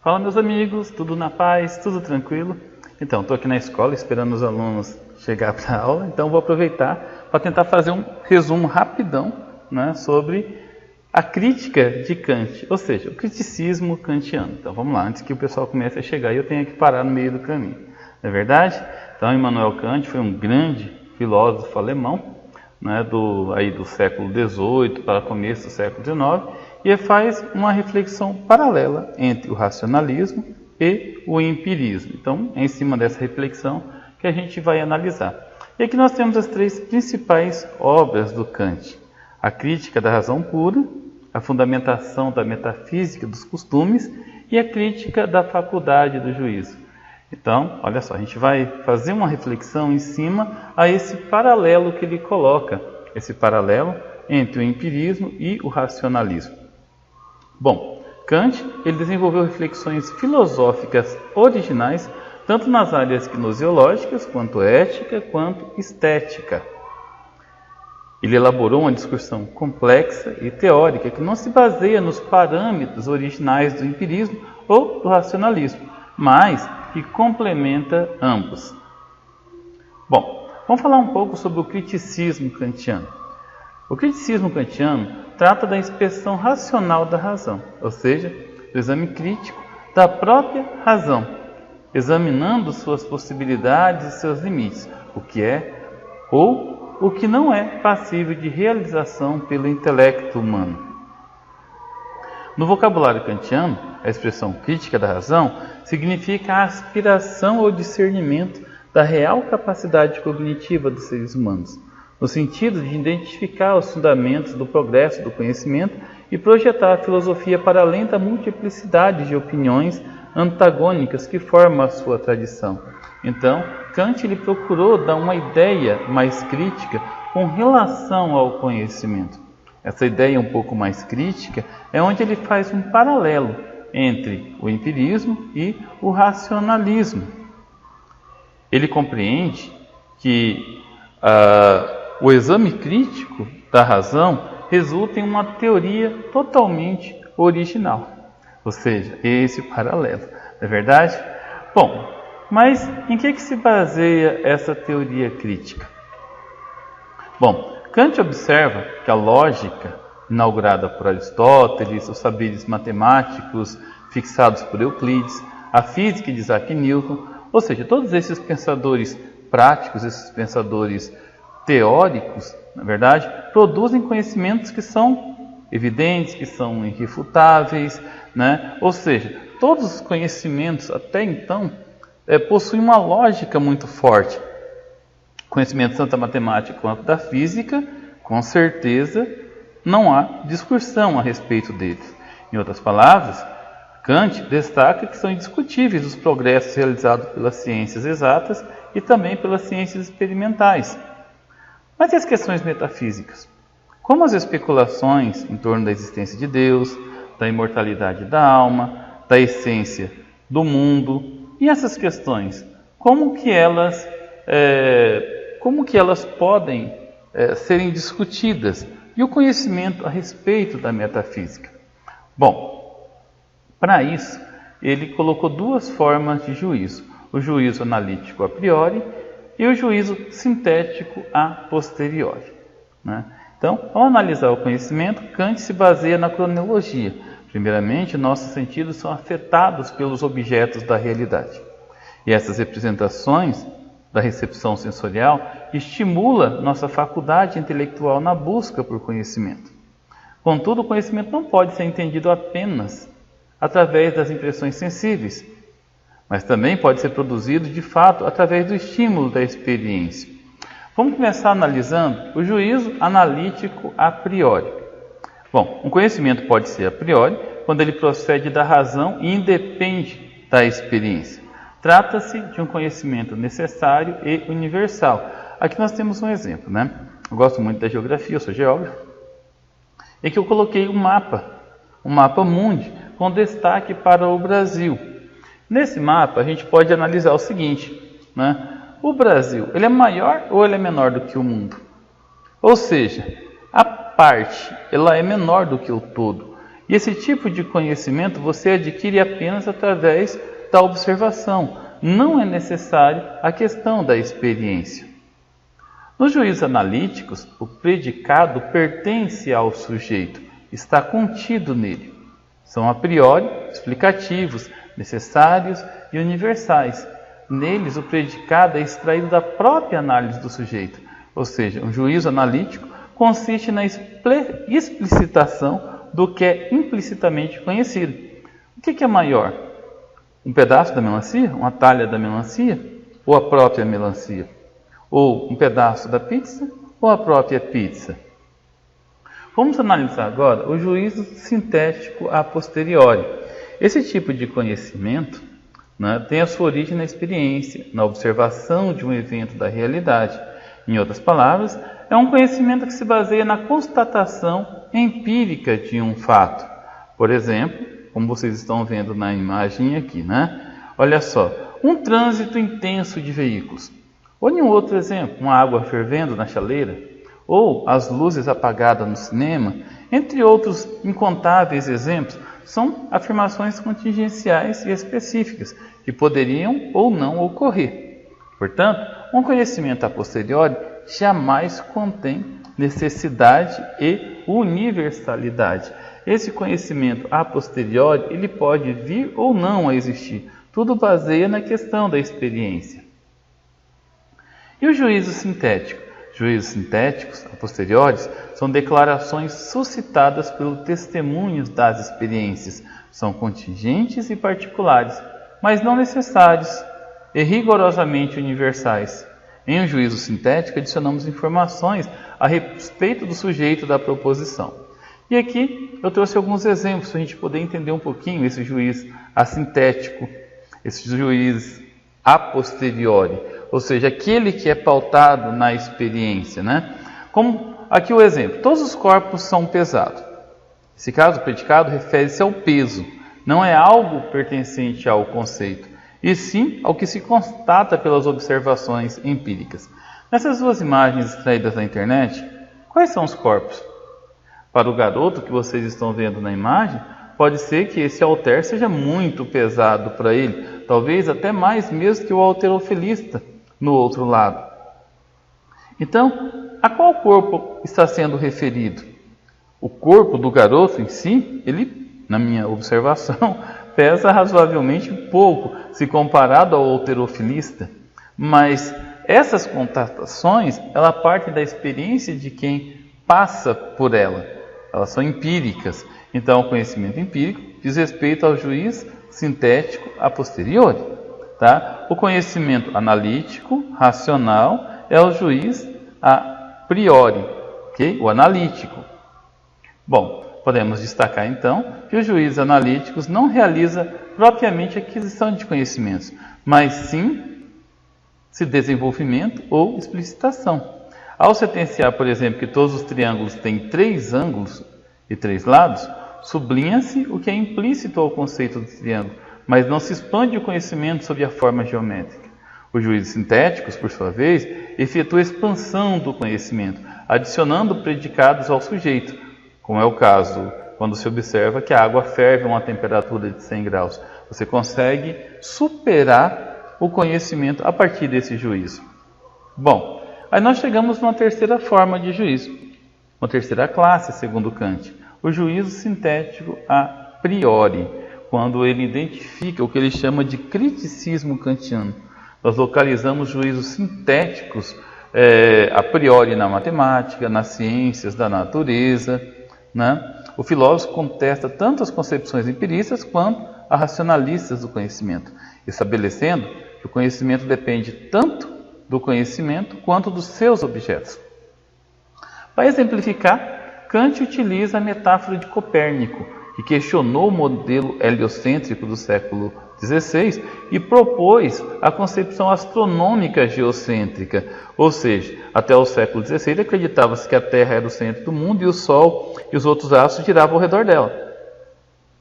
Fala, meus amigos, tudo na paz, tudo tranquilo? Então, estou aqui na escola esperando os alunos chegar para a aula, então vou aproveitar para tentar fazer um resumo rapidão, né, sobre a crítica de Kant, ou seja, o criticismo kantiano. Então vamos lá, antes que o pessoal comece a chegar, eu tenho que parar no meio do caminho, não é verdade? Então Immanuel Kant foi um grande filósofo alemão, né, do século XVIII para o começo do século XIX, e faz uma reflexão paralela entre o racionalismo e o empirismo. Então, é em cima dessa reflexão que a gente vai analisar. E aqui nós temos as três principais obras do Kant: a Crítica da Razão Pura, a Fundamentação da Metafísica dos Costumes e a Crítica da Faculdade do Juízo. Então, olha só, a gente vai fazer uma reflexão em cima a esse paralelo que ele coloca, esse paralelo entre o empirismo e o racionalismo. Bom, Kant ele desenvolveu reflexões filosóficas originais, tanto nas áreas gnoseológicas, quanto ética, quanto estética. Ele elaborou uma discussão complexa e teórica que não se baseia nos parâmetros originais do empirismo ou do racionalismo, mas que complementa ambos. Bom, vamos falar um pouco sobre o criticismo kantiano. O criticismo kantiano trata da inspeção racional da razão, ou seja, do exame crítico da própria razão, examinando suas possibilidades e seus limites, o que é ou o que não é passível de realização pelo intelecto humano. No vocabulário kantiano, a expressão crítica da razão significa a aspiração ao discernimento da real capacidade cognitiva dos seres humanos, no sentido de identificar os fundamentos do progresso do conhecimento e projetar a filosofia para além da multiplicidade de opiniões antagônicas que formam a sua tradição. Então, Kant ele procurou dar uma ideia mais crítica com relação ao conhecimento. Essa ideia um pouco mais crítica é onde ele faz um paralelo entre o empirismo e o racionalismo. Ele compreende que o exame crítico da razão resulta em uma teoria totalmente original, ou seja, esse paralelo, não é verdade? Bom, mas em que se baseia essa teoria crítica? Bom, Kant observa que a lógica, inaugurada por Aristóteles, os saberes matemáticos fixados por Euclides, a física de Isaac Newton, ou seja, todos esses pensadores práticos, esses pensadores teóricos, na verdade, produzem conhecimentos que são evidentes, que são irrefutáveis, né? Ou seja, todos os conhecimentos até então possuem uma lógica muito forte. Conhecimento tanto da matemática quanto da física, com certeza, não há discussão a respeito deles. Em outras palavras, Kant destaca que são indiscutíveis os progressos realizados pelas ciências exatas e também pelas ciências experimentais. Mas e as questões metafísicas? Como as especulações em torno da existência de Deus, da imortalidade da alma, da essência do mundo, e essas questões, como que elas podem serem discutidas? E o conhecimento a respeito da metafísica? Bom, para isso, ele colocou duas formas de juízo: o juízo analítico a priori e o juízo sintético a posteriori, né? Então, ao analisar o conhecimento, Kant se baseia na cronologia. Primeiramente, nossos sentidos são afetados pelos objetos da realidade. E essas representações da recepção sensorial estimula nossa faculdade intelectual na busca por conhecimento. Contudo, o conhecimento não pode ser entendido apenas através das impressões sensíveis, mas também pode ser produzido, de fato, através do estímulo da experiência. Vamos começar analisando o juízo analítico a priori. Bom, um conhecimento pode ser a priori quando ele procede da razão e independe da experiência. Trata-se de um conhecimento necessário e universal. Aqui nós temos um exemplo, né? Eu gosto muito da geografia, eu sou geógrafo, e que eu coloquei um mapa mundi, com destaque para o Brasil. Nesse mapa a gente pode analisar o seguinte, né? O Brasil, ele é maior ou ele é menor do que o mundo? Ou seja, a parte, ela é menor do que o todo. E esse tipo de conhecimento você adquire apenas através da observação. Não é necessário a questão da experiência. Nos juízos analíticos, o predicado pertence ao sujeito, está contido nele. São a priori explicativos, necessários e universais. Neles, o predicado é extraído da própria análise do sujeito. Ou seja, um juízo analítico consiste na explicitação do que é implicitamente conhecido. O que é maior? Um pedaço da melancia? Uma talha da melancia? Ou a própria melancia? Ou um pedaço da pizza? Ou a própria pizza? Vamos analisar agora o juízo sintético a posteriori. Esse tipo de conhecimento, né, tem a sua origem na experiência, na observação de um evento da realidade. Em outras palavras, é um conhecimento que se baseia na constatação empírica de um fato. Por exemplo, como vocês estão vendo na imagem aqui, né? Olha só, um trânsito intenso de veículos. Ou em um outro exemplo, uma água fervendo na chaleira, ou as luzes apagadas no cinema, entre outros incontáveis exemplos, são afirmações contingenciais e específicas que poderiam ou não ocorrer. Portanto, um conhecimento a posteriori jamais contém necessidade e universalidade. Esse conhecimento a posteriori, ele pode vir ou não a existir. Tudo baseia na questão da experiência. E o juízo sintético? Juízos sintéticos, a posteriori, são declarações suscitadas pelo testemunho das experiências. São contingentes e particulares, mas não necessários e rigorosamente universais. Em um juízo sintético, adicionamos informações a respeito do sujeito da proposição. E aqui eu trouxe alguns exemplos para a gente poder entender um pouquinho esse juiz assintético, esse juiz a posteriori, ou seja, aquele que é pautado na experiência, né? Como aqui o exemplo, todos os corpos são pesados. Nesse caso, o predicado refere-se ao peso, não é algo pertencente ao conceito, e sim ao que se constata pelas observações empíricas. Nessas duas imagens extraídas da internet, quais são os corpos? Para o garoto que vocês estão vendo na imagem, pode ser que esse halter seja muito pesado para ele, talvez até mais mesmo que o halterofilista no outro lado. Então, a qual corpo está sendo referido? O corpo do garoto em si, ele, na minha observação, pesa razoavelmente pouco se comparado ao halterofilista, mas essas constatações, ela parte da experiência de quem passa por ela. Elas são empíricas. Então, o conhecimento empírico diz respeito ao juiz sintético a posteriori. Tá? O conhecimento analítico, racional, é o juiz a priori, okay? O analítico. Bom, podemos destacar então que os juízes analíticos não realizam propriamente a aquisição de conhecimentos, mas sim se desenvolvimento ou explicitação. Ao sentenciar, por exemplo, que todos os triângulos têm 3 ângulos e 3 lados, sublinha-se o que é implícito ao conceito do triângulo, mas não se expande o conhecimento sobre a forma geométrica. Os juízes sintéticos, por sua vez, efetuam a expansão do conhecimento, adicionando predicados ao sujeito, como é o caso quando se observa que a água ferve a uma temperatura de 100 graus. Você consegue superar o conhecimento a partir desse juízo. Bom, aí nós chegamos numa terceira forma de juízo, uma terceira classe, segundo Kant, o juízo sintético a priori, quando ele identifica o que ele chama de criticismo kantiano. Nós localizamos juízos sintéticos a priori na matemática, nas ciências da natureza, né? O filósofo contesta tanto as concepções empiristas quanto as racionalistas do conhecimento, estabelecendo que o conhecimento depende tanto do conhecimento quanto dos seus objetos. Para exemplificar, Kant utiliza a metáfora de Copérnico, que questionou o modelo heliocêntrico do século XVI e propôs a concepção astronômica geocêntrica, ou seja, até o século XVI acreditava-se que a Terra era o centro do mundo e o Sol e os outros astros giravam ao redor dela.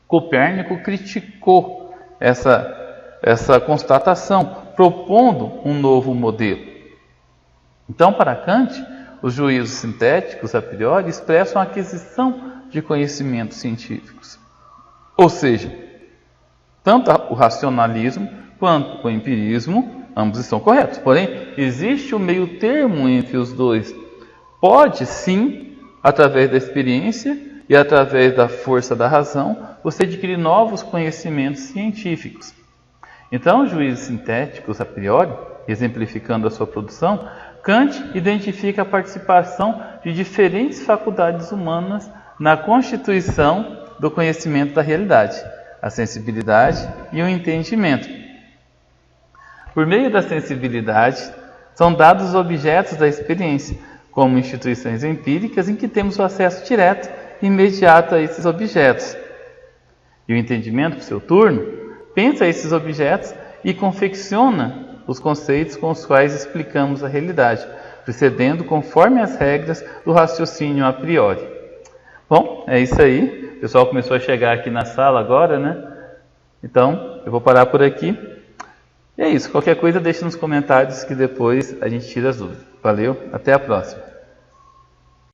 Copérnico criticou essa constatação, propondo um novo modelo. Então, para Kant, Os juízos sintéticos, a priori, expressam a aquisição de conhecimentos científicos. Ou seja, tanto o racionalismo quanto o empirismo, ambos estão corretos. Porém, existe um meio termo entre os dois. Pode, sim, através da experiência e através da força da razão, você adquirir novos conhecimentos científicos. Então, os juízos sintéticos, a priori, exemplificando a sua produção, Kant identifica a participação de diferentes faculdades humanas na constituição do conhecimento da realidade, a sensibilidade e o entendimento. Por meio da sensibilidade, são dados os objetos da experiência, como instituições empíricas em que temos o acesso direto e imediato a esses objetos. E o entendimento, por seu turno, pensa esses objetos e confecciona os conceitos com os quais explicamos a realidade, procedendo conforme as regras do raciocínio a priori. Bom, é isso aí. O pessoal começou a chegar aqui na sala agora, né? Então, eu vou parar por aqui. E é isso. Qualquer coisa, deixe nos comentários que depois a gente tira as dúvidas. Valeu, até a próxima.